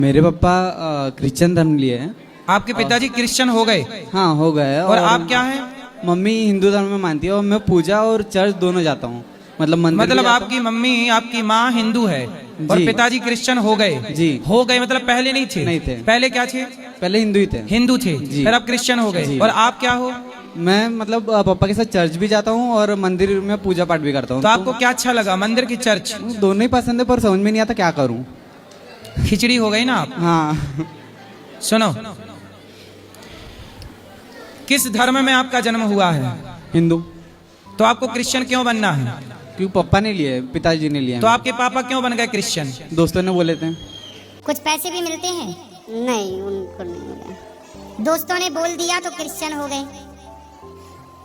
मेरे पापा क्रिश्चियन धर्म लिए हैं। आपके पिताजी क्रिश्चियन हो गए हाँ हो गए। और आप क्या हैं? मम्मी हिंदू धर्म में मानती है और मैं पूजा और चर्च दोनों जाता हूँ। मतलब मंदिर भी मतलब जाता आपकी मम्मी आपकी माँ हिंदू है और जी। पिताजी क्रिश्चियन हो गए। जी। हो गए मतलब पहले नहीं थे? नहीं थे। पहले क्या थे? हूँ। पहले हिंदू ही थे। हिंदू थे। जी। फिर आप क्रिश्चियन हो गए। जी। और आप क्या हो? मैं मतलब पापा के साथ चर्च भी जाता हूँ और मंदिर में पूजा पाठ भी करता हूँ। तो आपको क्या अच्छा लगा, मंदिर की चर्च? दोनों ही पसंद है पर समझ में नहीं आता क्या करूँ। खिचड़ी हो गई ना आप। हाँ सुनो, किस धर्म में आपका जन्म हुआ है? हिंदू। तो आपको क्रिश्चियन क्यों बनना है? क्योंकि पापा ने लिए, पिताजी ने लिए। तो आपके पापा क्यों बन गए क्रिश्चियन? दोस्तों ने बोले थे। कुछ पैसे भी मिलते हैं? नहीं, उनको नहीं मिला। दोस्तों ने बोल दिया तो क्रिश्चियन हो गए।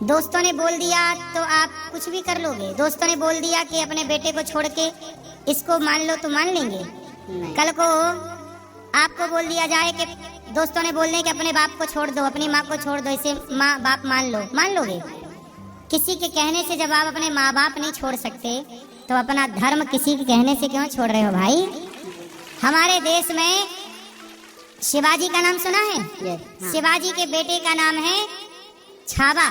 दोस्तों ने बोल दिया तो आप कुछ भी कर लोगे। दोस्तों ने बोल दिया कि अपने बेटे को छोड़ के इसको मान लो तो मान लेंगे। नहीं। कल को आपको बोल दिया जाए कि दोस्तों ने बोल दें कि अपने बाप को छोड़ दो, अपनी माँ को छोड़ दो, इसे माँ बाप मान लो, मान लोगे? किसी के कहने से जब आप अपने माँ बाप नहीं छोड़ सकते तो अपना धर्म किसी के कहने से क्यों छोड़ रहे हो भाई? हमारे देश में शिवाजी का नाम सुना है? हाँ। शिवाजी के बेटे का नाम है छावा।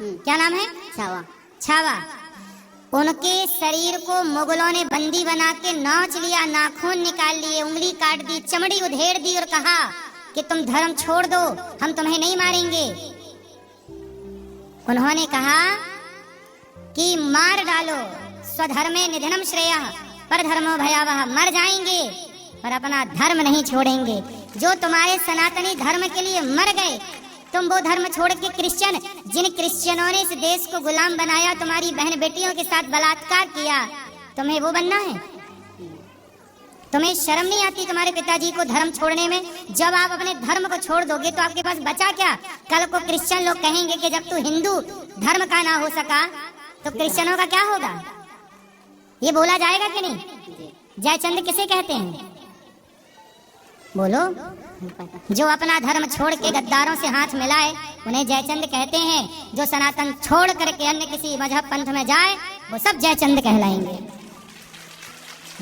क्या नाम है? छावा। छावा। उनके शरीर को मुगलों ने बंदी बना के नोच लिया, नाखून निकाल लिए, उंगली काट दी, चमड़ी उधेड़ दी और कहा कि तुम धर्म छोड़ दो, हम तुम्हें नहीं मारेंगे। उन्होंने कहा कि मार डालो, स्वधर्मे निधनम श्रेयः परधर्मो भयावह, मर जाएंगे पर अपना धर्म नहीं छोड़ेंगे। जो तुम्हारे सनातनी धर्म के लिए मर गए, तुम वो धर्म छोड़ के क्रिश्चियन, जिन क्रिश्चियनों ने इस देश को गुलाम बनाया, तुम्हारी बहन बेटियों के साथ बलात्कार किया, तुम्हें वो बनना है? तुम्हें शर्म नहीं आती तुम्हारे पिताजी को धर्म छोड़ने में? जब आप अपने धर्म को छोड़ दोगे तो आपके पास बचा क्या? कल को क्रिश्चियन लोग कहेंगे कि जब तू हिंदू धर्म का ना हो सका तो क्रिश्चियनों का क्या होगा? ये बोला जाएगा कि नहीं? जयचंद किसे कहते हैं? बोलो। जो अपना धर्म छोड़ के गद्दारों से हाथ मिलाए उन्हें जयचंद कहते हैं। जो सनातन छोड़ करके अन्य किसी मजहब पंथ में जाए वो सब जयचंद कहलाएंगे,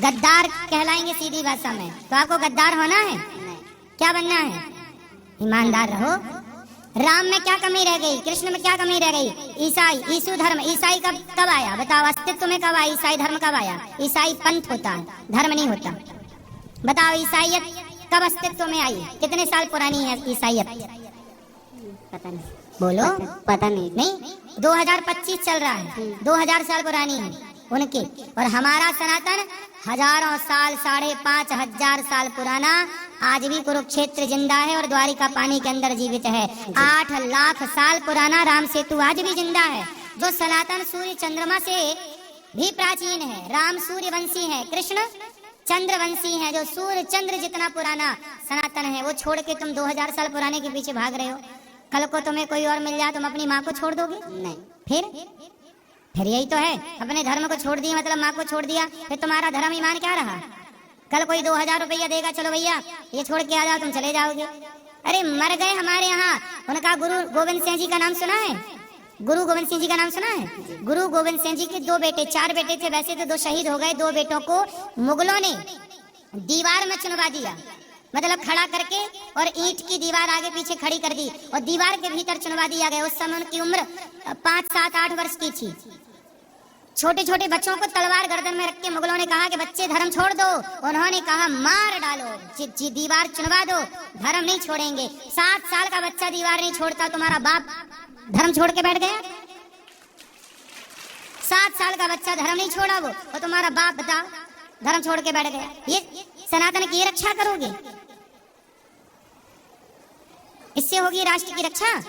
गद्दार कहलाएंगे सीधी भाषा में। तो आपको गद्दार होना है? क्या बनना है? ईमानदार रहो। राम में क्या कमी रह गई? कृष्ण में क्या कमी रह गई? ईसाई, ईसु धर्म, ईसाई कब आया बताओ? अस्तित्व में कब आया? ईसाई धर्म कब आया? ईसाई पंथ होता है, धर्म नहीं होता। बताओ ईसाइयत कब अस्तित्व में आई? कितने साल पुरानी है ईसाइयत? पता नहीं। बोलो। पता नहीं। नहीं, 2025 चल रहा है, 2000 साल पुरानी है उनकी। और हमारा सनातन हजारों साल, 5,500 साल पुराना, आज भी कुरुक्षेत्र जिंदा है और द्वारिका पानी के अंदर जीवित है। 8 लाख साल पुराना राम सेतु आज भी जिंदा है। जो सनातन सूर्य चंद्रमा से भी प्राचीन है। राम सूर्यवंशी है, कृष्ण चंद्रवंशी है। जो सूर्य चंद्र जितना पुराना सनातन है, वो छोड़ के तुम 2000 साल पुराने के पीछे भाग रहे हो। कल को तुम्हें कोई और मिल जाए, तुम अपनी माँ को छोड़ दोगे? नहीं। फिर यही तो है, अपने धर्म को छोड़ दिया मतलब माँ को छोड़ दिया। फिर तुम्हारा धर्म ईमान क्या रहा? कल कोई 2000 रुपया देगा, चलो भैया ये छोड़ के आ जाओ, तुम चले जाओगे। अरे मर गए हमारे यहाँ, उनका गुरु गोविंद सिंह जी का नाम सुना है? गुरु गोविंद सिंह जी का नाम सुना है? गुरु गोविंद सिंह जी के 2 बेटे, 4 बेटे थे वैसे तो, 2 शहीद हो गए। 2 बेटों को मुगलों ने दीवार में चुनवा दिया, मतलब खड़ा करके, और ईंट की दीवार आगे पीछे खड़ी कर दी और दीवार के भीतर चुनवा दिया गया। उस समय उनकी उम्र 5, 7, 8 वर्ष की थी। छोटे छोटे बच्चों को तलवार गर्दन में रख के मुगलों ने कहा कि बच्चे धर्म छोड़ दो। उन्होंने कहा मार डालो, दीवार चुनवा दो, धर्म नहीं छोड़ेंगे। 7 साल का बच्चा दीवार नहीं छोड़ता, तुम्हारा बाप धर्म छोड़ के बैठ गया? 7 साल का बच्चा धर्म नहीं छोड़ा वो, और तुम्हारा बाप बताओ धर्म छोड़ के बैठ गया। ये सनातन की रक्षा करोगे? इससे होगी राष्ट्र की रक्षा?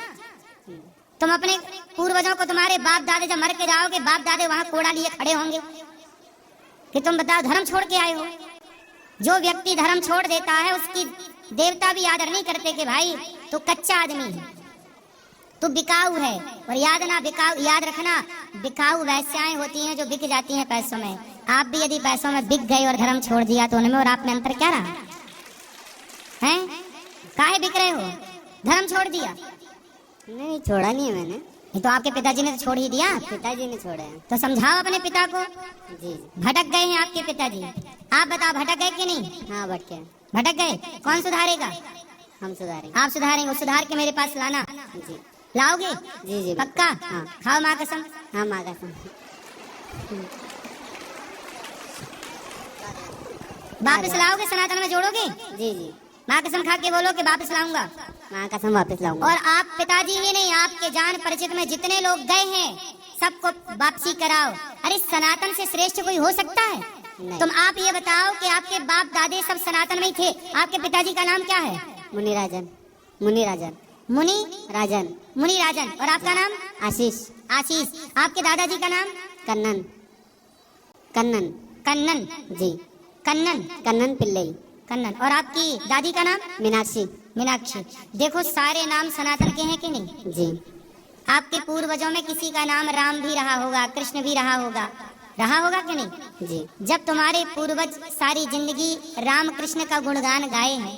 तुम अपने पूर्वजों को, तुम्हारे बाप दादे जब मर के जाओगे, बाप दादे वहां कोड़ा लिए खड़े होंगे कि तुम बताओ धर्म छोड़ के आए हो। जो व्यक्ति धर्म छोड़ देता है उसकी देवता भी आदर नहीं करते कि भाई तू कच्चा आदमी है, तू बिकाऊ है। और याद रखना, बिकाऊ वैश्याएं होती हैं जो बिक जाती हैं पैसों में। आप भी यदि पैसों में बिक गए और धर्म छोड़ दिया तो उनमें और आप में अंतर क्या रहा है? काहे बिक रहे हो? धर्म छोड़ दिया? नहीं, छोड़ा नहीं है मैंने। ये तो आपके पिताजी ने तो छोड़ ही दिया। पिताजी ने छोड़ा है। तो समझाओ अपने पिता को। जी। भटक गए हैं आपके पिताजी, आप बताओ भटक गए कि नहीं? हाँ, भटके। भटक गए, कौन सुधारेगा? हम सुधारेंगे। आप सुधारेंगे, वो सुधार के मेरे पास लाना। जी लाओगे? जी जी पक्का? हाँ खाओ माँ कसम। हाँ माँ कसम। वापस लाओगे, सनातन में जोड़ोगे? जी जी माँ कसम खा के बोलो कि वापस लाऊंगा। माँ कसम वापस लाऊंगा। और आप पिताजी ही नहीं, आपके जान परिचित में जितने लोग गए हैं सबको वापसी कराओ। अरे सनातन से श्रेष्ठ कोई हो सकता है? नहीं। तुम आप ये बताओ कि आपके बाप दादे सब सनातन में ही थे, आपके पिताजी का नाम क्या है? मुनिराजन। मुनिराजन। मुनि राजन। मुनि राजन। और आपका नाम? आशीष। आशीष। आपके दादाजी का नाम? कन्नन। कन्नन। कन्नन। जी कन्नन। कन्नन पिल्लई। कन्नन। और आपकी दादी का नाम? मीनाक्षी। मीनाक्षी। देखो सारे नाम सनातन के हैं कि नहीं? जी आपके पूर्वजों में किसी का नाम राम भी रहा होगा, कृष्ण भी रहा होगा कि नहीं? जी जब तुम्हारे पूर्वज सारी जिंदगी राम कृष्ण का गुणगान गाए हैं,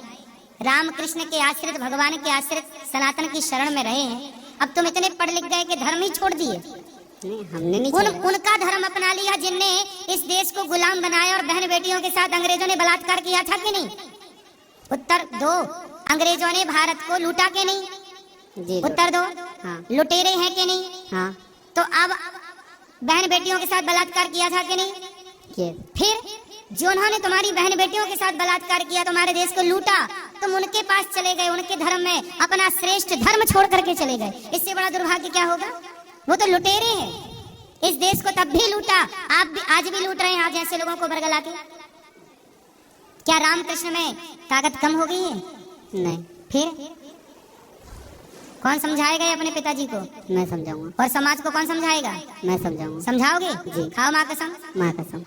राम कृष्ण के आश्रित, भगवान के आश्रित सनातन की शरण में रहे हैं, अब तुम इतने पढ़ लिख गए कि धर्म ही छोड़ दिए। नहीं हमने नहीं उनका धर्म अपना लिया जिनने इस देश को गुलाम बनाया और बहन बेटियों के साथ अंग्रेजों ने बलात्कार किया था कि नहीं? उत्तर दो। अंग्रेजों ने भारत को लूटा कि नहीं? जी उत्तर दो। हाँ लुटेरे हैं कि नहीं? हाँ तो अब बहन बेटियों के साथ बलात्कार किया था कि नहीं? किए। फिर जो उन्होंने तुम्हारी बहन बेटियों के साथ बलात्कार किया, तुम्हारे देश को लूटा, तुम उनके पास चले गए, उनके धर्म में अपना श्रेष्ठ धर्म छोड़ करके चले गए। इससे बड़ा दुर्भाग्य क्या होगा? वो तो लुटेरे हैं। इस देश को तब भी लूटा, आप भी आज भी लूट रहे हैं, आप जैसे लोगों को बरगला के। क्या रामकृष्ण में ताकत कम हो गई है? नहीं फिर कौन समझाएगा ये अपने पिताजी को? मैं समझाऊंगा। और समाज को कौन समझाएगा? मैं समझाऊंगा। समझाओगे? जी। खाओ माँ कसम। माँ कसम।